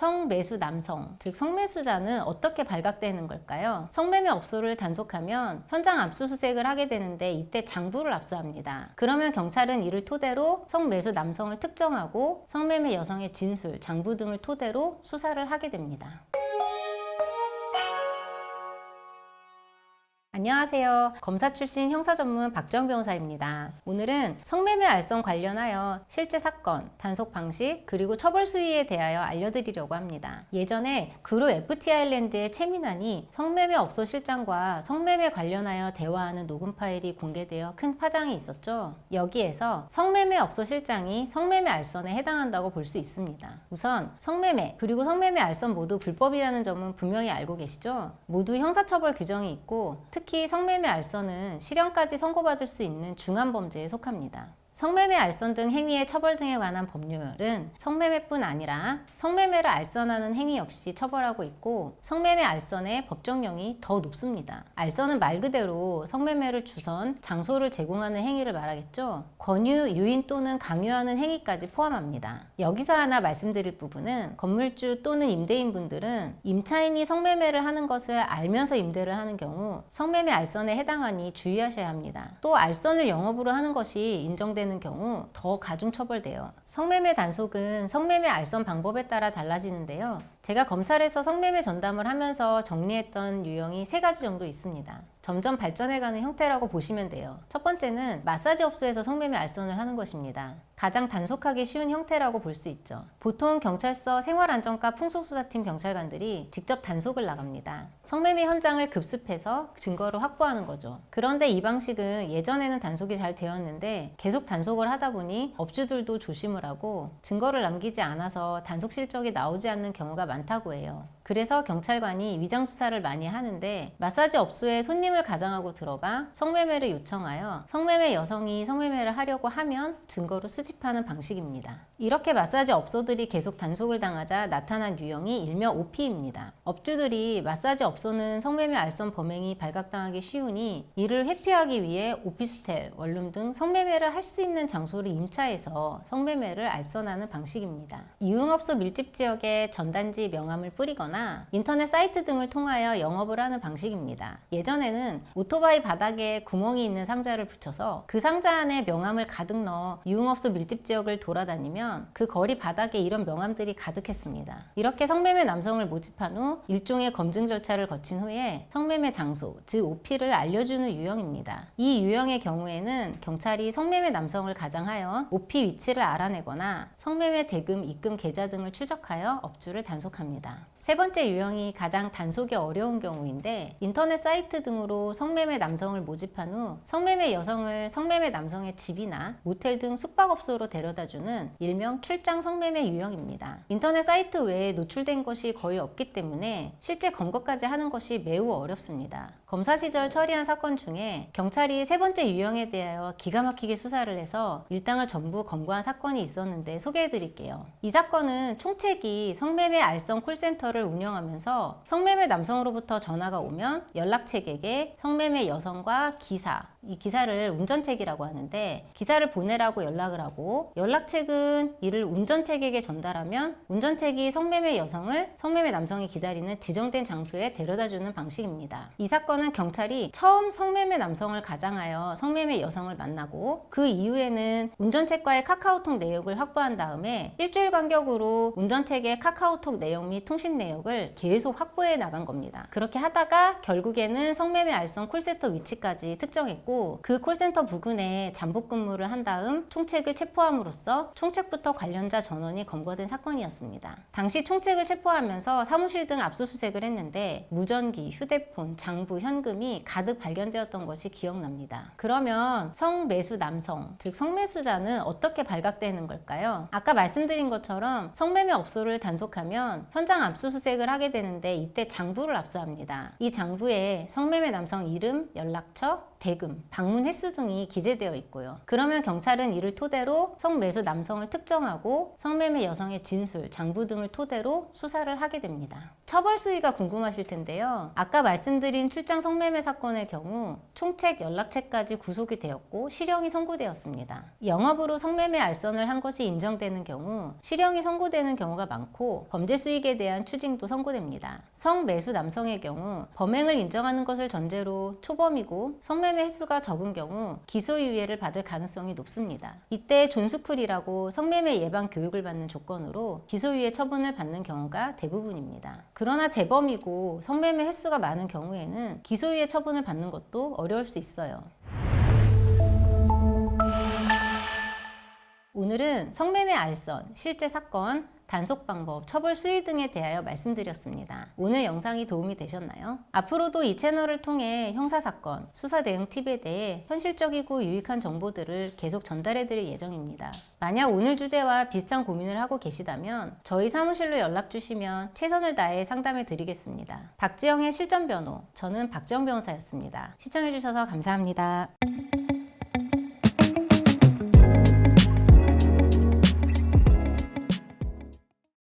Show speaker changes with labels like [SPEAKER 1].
[SPEAKER 1] 성매수 남성, 즉 성매수자는 어떻게 발각되는 걸까요? 성매매 업소를 단속하면 현장 압수수색을 하게 되는데 이때 장부를 압수합니다. 그러면 경찰은 이를 토대로 성매수 남성을 특정하고 성매매 여성의 진술, 장부 등을 토대로 수사를 하게 됩니다. 안녕하세요. 검사 출신 형사 전문 박정 변호사입니다. 오늘은 성매매 알선 관련하여 실제 사건, 단속 방식, 그리고 처벌 수위에 대하여 알려드리려고 합니다. 예전에 그룹 FT 아일랜드의 최민환이 성매매 업소 실장과 성매매 관련하여 대화하는 녹음 파일이 공개되어 큰 파장이 있었죠. 여기에서 성매매 업소 실장이 성매매 알선에 해당한다고 볼 수 있습니다. 우선 성매매 그리고 성매매 알선 모두 불법이라는 점은 분명히 알고 계시죠? 모두 형사처벌 규정이 있고 특히 성매매 알선은 실형까지 선고받을 수 있는 중한 범죄에 속합니다. 성매매 알선 등 행위의 처벌 등에 관한 법률은 성매매뿐 아니라 성매매를 알선하는 행위 역시 처벌하고 있고 성매매 알선의 법정형이 더 높습니다. 알선은 말 그대로 성매매를 주선, 장소를 제공하는 행위를 말하겠죠. 권유, 유인 또는 강요하는 행위까지 포함합니다. 여기서 하나 말씀드릴 부분은 건물주 또는 임대인분들은 임차인이 성매매를 하는 것을 알면서 임대를 하는 경우 성매매 알선에 해당하니 주의하셔야 합니다. 또 알선을 영업으로 하는 것이 인정되는 경우 더 가중처벌돼요. 성매매 단속은 성매매 알선 방법에 따라 달라지는데요. 제가 검찰에서 성매매 전담을 하면서 정리했던 유형이 3가지 정도 있습니다. 점점 발전해가는 형태라고 보시면 돼요. 첫 번째는 마사지 업소에서 성매매 알선을 하는 것입니다. 가장 단속하기 쉬운 형태라고 볼 수 있죠. 보통 경찰서 생활안전과 풍속수사팀 경찰관들이 직접 단속을 나갑니다. 성매매 현장을 급습해서 증거를 확보하는 거죠. 그런데 이 방식은 예전에는 단속이 잘 되었는데 계속 단속을 하다 보니 업주들도 조심을 하고 증거를 남기지 않아서 단속 실적이 나오지 않는 경우가 많다고 해요. 그래서 경찰관이 위장수사를 많이 하는데 마사지 업소에 손님을 가장하고 들어가 성매매를 요청하여 성매매 여성이 성매매를 하려고 하면 증거로 수집하는 방식입니다. 이렇게 마사지 업소들이 계속 단속을 당하자 나타난 유형이 일명 OP입니다. 업주들이 마사지 업소는 성매매 알선 범행이 발각당하기 쉬우니 이를 회피하기 위해 오피스텔, 원룸 등 성매매를 할 수 있는 장소를 임차해서 성매매를 알선하는 방식입니다. 유흥업소 밀집 지역에 전단지 명함을 뿌리거나 인터넷 사이트 등을 통하여 영업을 하는 방식입니다. 예전에는 오토바이 바닥에 구멍이 있는 상자를 붙여서 그 상자 안에 명함을 가득 넣어 유흥업소 밀집 지역을 돌아다니면 그 거리 바닥에 이런 명함들이 가득했습니다. 이렇게 성매매 남성을 모집한 후 일종의 검증 절차를 거친 후에 성매매 장소, 즉 OP를 알려주는 유형입니다. 이 유형의 경우에는 경찰이 성매매 남성을 가장하여 OP 위치를 알아내거나 성매매 대금, 입금 계좌 등을 추적하여 업주를 단속합니다. 세 번째 유형이 가장 단속이 어려운 경우인데 인터넷 사이트 등으로 성매매 남성을 모집한 후 성매매 여성을 성매매 남성의 집이나 모텔 등 숙박업소로 데려다주는 일명 출장 성매매 유형입니다. 인터넷 사이트 외에 노출된 것이 거의 없기 때문에 실제 검거까지 하는 것이 매우 어렵습니다. 검사 시절 처리한 사건 중에 경찰이 세 번째 유형에 대하여 기가 막히게 수사를 해서 일당을 전부 검거한 사건이 있었는데 소개해 드릴게요. 이 사건은 총책이 성매매 알선 콜센터를 운영하면서 성매매 남성으로부터 전화가 오면 연락책에게 성매매 여성과 기사, 이 기사를 운전책이라고 하는데 기사를 보내라고 연락을 하고 연락책은 이를 운전책에게 전달하면 운전책이 성매매 여성을 성매매 남성이 기다리는 지정된 장소에 데려다주는 방식입니다. 이 사건은 경찰이 처음 성매매 남성을 가장하여 성매매 여성을 만나고 그 이후에는 운전책과의 카카오톡 내역을 확보한 다음에 일주일 간격으로 운전책의 카카오톡 내역 및 통신 내역을 계속 확보해 나간 겁니다. 그렇게 하다가 결국에는 성매매 알선 콜센터 위치까지 특정했고 그 콜센터 부근에 잠복 근무를 한 다음 총책을 체포함으로써 총책부터 관련자 전원이 검거된 사건이었습니다. 당시 총책을 체포하면서 사무실 등 압수수색을 했는데 무전기, 휴대폰, 장부, 현금이 가득 발견되었던 것이 기억납니다. 그러면 성매수 남성, 즉 성매수자는 어떻게 발각되는 걸까요? 아까 말씀드린 것처럼 성매매 업소를 단속하면 현장 압수수색을 하게 되는데 이때 장부를 압수합니다. 이 장부에 성매매 남성 이름, 연락처, 대금, 방문 횟수 등이 기재되어 있고요. 그러면 경찰은 이를 토대로 성매수 남성을 특정하고 성매매 여성의 진술, 장부 등을 토대로 수사를 하게 됩니다. 처벌 수위가 궁금하실 텐데요. 아까 말씀드린 출장 성매매 사건의 경우 총책, 연락처까지 구속이 되었고 실형이 선고되었습니다. 영업으로 성매매 알선을 한 것이 인정되는 경우 실형이 선고되는 경우가 많고 범죄 수익에 대한 추징도 선고됩니다. 성매수 남성의 경우 범행을 인정하는 것을 전제로 초범이고 성매매 횟수가 적은 경우 기소유예를 받을 가능성이 높습니다. 이때 존스쿨이라고 성매매 예방 교육을 받는 조건으로 기소유예 처분을 받는 경우가 대부분입니다. 그러나 재범이고 성매매 횟수가 많은 경우에는 기소유예 처분을 받는 것도 어려울 수 있어요. 오늘은 성매매 알선, 실제 사건, 단속 방법, 처벌 수위 등에 대하여 말씀드렸습니다. 오늘 영상이 도움이 되셨나요? 앞으로도 이 채널을 통해 형사사건, 수사 대응 팁에 대해 현실적이고 유익한 정보들을 계속 전달해 드릴 예정입니다. 만약 오늘 주제와 비슷한 고민을 하고 계시다면 저희 사무실로 연락 주시면 최선을 다해 상담해 드리겠습니다. 박지영의 실전변호, 저는 박지영 변호사였습니다. 시청해 주셔서 감사합니다.